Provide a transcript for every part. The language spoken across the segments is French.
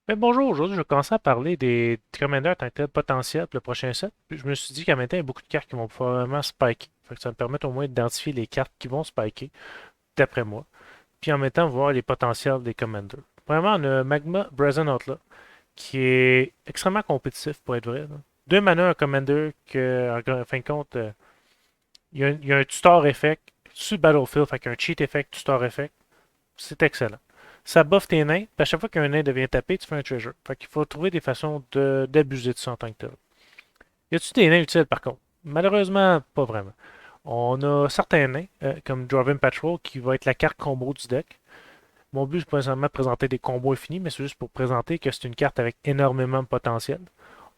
Mais bonjour, aujourd'hui je vais commencer à parler des commanders en tant que tel potentiel pour le prochain set. Puis je me suis dit qu'en même temps, il y a beaucoup de cartes qui vont probablement spiker. Fait que ça me permet au moins d'identifier les cartes qui vont spiker, d'après moi. Puis en même temps, voir les potentiels des commanders. Premièrement, on a Magma Brazen Outlaw, qui est extrêmement compétitif pour être vrai, là. Deux mana, un commander que, en fin de compte, il y a un tutor effect sur le battlefield, fait qu'un cheat effect, tutor effect. C'est excellent. Ça buff tes nains, puis à chaque fois qu'un nain devient tapé, tu fais un treasure. Fait qu'il faut trouver des façons d'abuser de ça en tant que tel. Y a-tu des nains utiles par contre? Malheureusement, pas vraiment. On a certains nains, comme Dwarven Patrol, qui va être la carte combo du deck. Mon but, c'est pas nécessairement de présenter des combos infinis, mais c'est juste pour présenter que c'est une carte avec énormément de potentiel.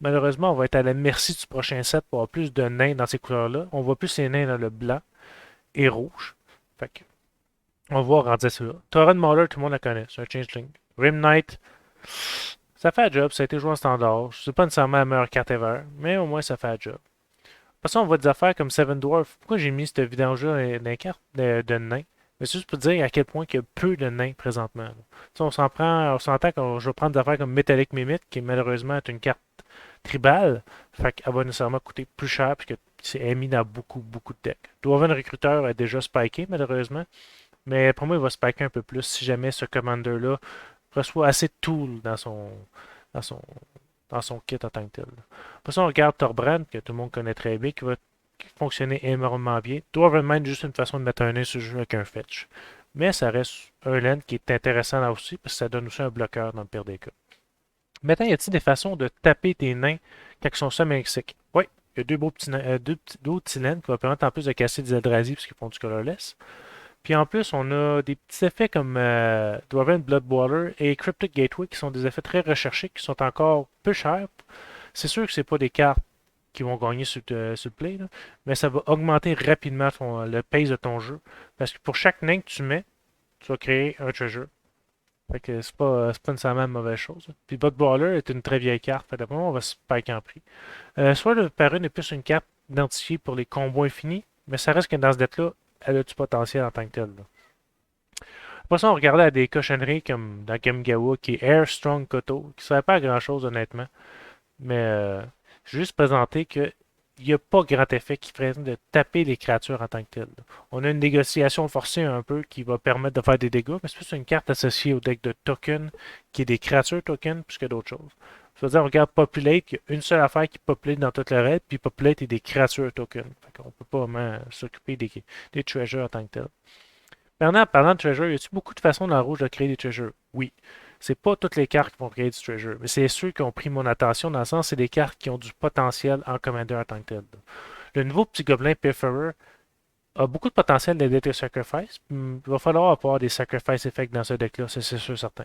Malheureusement, on va être à la merci du prochain set pour avoir plus de nains dans ces couleurs-là. On voit plus ces nains dans le blanc et rouge. Fait que on va voir rendu ça là. Torrent Mauler, tout le monde la connaît. C'est un changeling. Rim Knight, ça fait un job. Ça a été joué en standard. C'est pas nécessairement la meilleure carte ever, mais au moins ça fait un job. Après ça, on voit des affaires comme Seven Dwarf. Pourquoi j'ai mis cette vidange-là dans les cartes de nains? Mais c'est juste pour dire à quel point il y a peu de nains présentement, là. On s'en prend, on s'entend que je vais prendre des affaires comme Metallic Mimit, qui malheureusement est une carte tribale. Fait qu'elle va nécessairement coûter plus cher puisque c'est mis dans beaucoup, beaucoup de decks. Dwarven Recruiter est déjà spiké, malheureusement. Mais pour moi, il va spiker un peu plus si jamais ce commander-là reçoit assez de tools dans son, dans son kit en tant que tel. Après ça, on regarde Torbrand, que tout le monde connaît très bien, qui va fonctionner énormément bien. Dwarven Mind, juste une façon de mettre un nain sur le jeu avec un fetch. Mais ça reste un land qui est intéressant là aussi, parce que ça donne aussi un bloqueur dans le pire des cas. Maintenant, y a-t-il des façons de taper tes nains quand ils sont semi-mexiques? Oui, il y a deux petits lands qui vont permettre en plus de casser des Eldrazi parce qu'ils font du colorless. Puis en plus, on a des petits effets comme Dwarven Bloodwater et Cryptic Gateway qui sont des effets très recherchés, qui sont encore peu chers. C'est sûr que c'est pas des cartes qui vont gagner sur le play, là, mais ça va augmenter rapidement le pace de ton jeu. Parce que pour chaque nain que tu mets, tu vas créer un treasure. Fait que c'est pas nécessairement une mauvaise chose, là. Puis Bloodwater est une très vieille carte. Fait que d'après moi, on va se spike en prix. Soit le Parune est plus une carte identifiée pour les combos infinis, mais ça reste que dans ce deck-là, elle a du potentiel en tant que tel, là. Après ça, on regardait à des cochonneries comme dans Kamigawa, qui est Air Strong Koto, qui ne servait pas à grand-chose, honnêtement. Mais je vais juste présenter que il n'y a pas grand effet qui ferait de taper les créatures en tant que telles. On a une négociation forcée un peu qui va permettre de faire des dégâts, mais c'est plus une carte associée au deck de token, qui est des créatures token, plus que d'autres choses. C'est-à-dire, on regarde Populate, il y a une seule affaire qui populate dans toute la raid, puis Populate est des créatures token. Fait qu'on peut pas vraiment s'occuper des treasures en tant que telles. Maintenant, parlant de treasure, y a-t-il beaucoup de façons dans le rouge de créer des treasures? Oui. C'est pas toutes les cartes qui vont créer du treasure, mais c'est ceux qui ont pris mon attention dans le sens c'est des cartes qui ont du potentiel en commander en tant que tel. Le nouveau petit gobelin Pilferer a beaucoup de potentiel d'aider tes sacrifices. Il va falloir avoir des sacrifice effects dans ce deck-là, c'est sûr certain.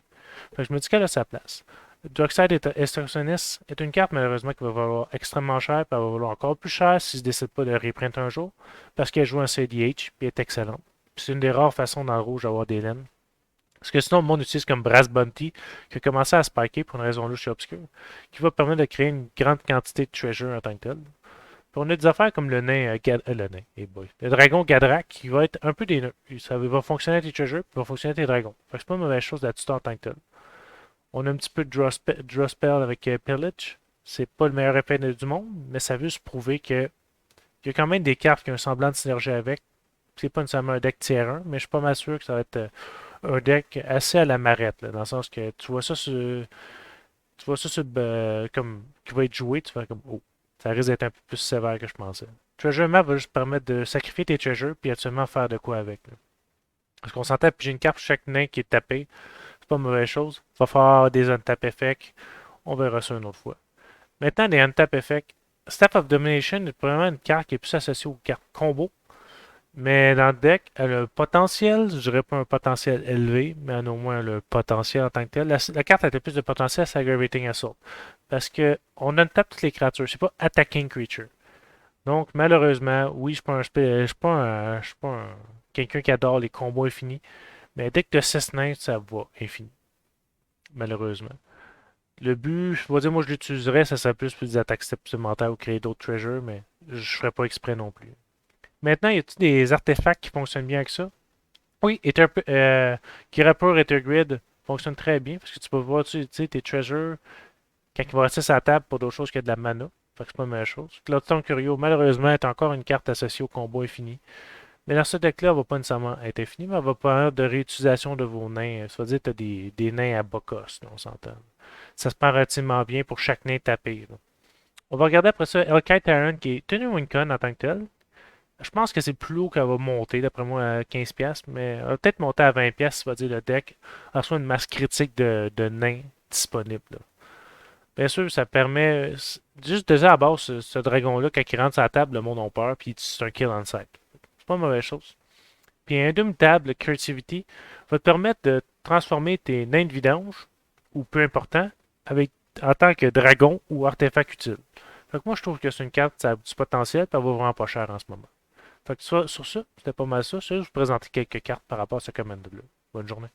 Fait que je me dis qu'elle a sa place. Darkside Extortionist est une carte malheureusement qui va valoir extrêmement cher, puis elle va valoir encore plus cher si je ne décide pas de reprint un jour, parce qu'elle joue en CDH, puis est excellente. C'est une des rares façons dans le rouge d'avoir des laines. Parce que sinon, le monde utilise comme Brass Bounty, qui a commencé à spiker pour une raison louche et obscure, qui va permettre de créer une grande quantité de treasure en tant que tel. Puis on a des affaires comme le nain, le nain, hey boy, le dragon Gadrak, qui va être un peu des nœuds. Ça va fonctionner avec les treasures, puis va fonctionner avec les dragons. Fait que c'est pas une mauvaise chose là-dessus en tant que tel. On a un petit peu de draw spell avec Pillage. C'est pas le meilleur effet du monde, mais ça veut se prouver que il y a quand même des cartes qui ont un semblant de synergie avec. C'est pas nécessairement un deck tier 1, mais je suis pas mal sûr que ça va être un deck assez à la marette, là, dans le sens que tu vois ça comme qui va être joué, tu fais comme oh, ça risque d'être un peu plus sévère que je pensais. Treasure Map va juste permettre de sacrifier tes treasures puis actuellement faire de quoi avec, là. Parce qu'on s'entend, puis j'ai une carte pour chaque nain qui est tapé, c'est pas une mauvaise chose. Il va falloir des untap effects, on verra ça une autre fois. Maintenant, les untap effects, Staff of Domination est probablement une carte qui est plus associée aux cartes combo. Mais dans le deck, elle a un potentiel, je dirais pas un potentiel élevé, mais elle a au moins le potentiel en tant que tel. La carte a le plus de potentiel, c'est Aggravating Assault. Parce que on tape toutes les créatures, c'est pas Attacking Creature. Donc, malheureusement, oui, je suis pas je suis pas je suis pas quelqu'un qui adore les combos infinis, mais dès que tu as 6 nains, ça va infini, malheureusement. Le but, je vais dire, moi je l'utiliserais, ça serait plus pour des attaques supplémentaires ou créer d'autres treasures, mais je ferais pas exprès non plus. Maintenant, y a-t-il des artefacts qui fonctionnent bien avec ça? Oui, Ether, Kirapur Ether Grid fonctionne très bien parce que tu peux voir, tu sais, tes treasures quand il va rester sur la table pour d'autres choses que de la mana. Fait que c'est pas la même chose. Cloudstone Curio, malheureusement, est encore une carte associée au combat infini. Mais dans ce deck-là, elle va pas nécessairement être infinie, mais elle va permettre de réutilisation de vos nains. Ça veut dire que tu as des nains à bas cost, on s'entend. Ça se prend relativement bien pour chaque nain tapé. Là. On va regarder après ça Elkite Terran qui est tenu Wincon en tant que tel. Je pense que c'est plus haut qu'elle va monter, d'après moi, à 15$, mais elle va peut-être monter à 20$, ça va dire le deck reçoit une masse critique de nains disponible. Là. Bien sûr, ça permet. Juste déjà à la base, ce dragon-là, quand il rentre sur la table, le monde a peur, puis c'est un kill on site. C'est pas une mauvaise chose. Puis Indomitable Creativity va te permettre de transformer tes nains de vidange, ou peu important, avec, en tant que dragon ou artefact utile. Fait que moi, je trouve que c'est une carte, ça a du potentiel, puis elle va vraiment pas cher en ce moment. Fait que sur ça, c'était pas mal ça. Je vais vous présenter quelques cartes par rapport à ce command-là. Bonne journée.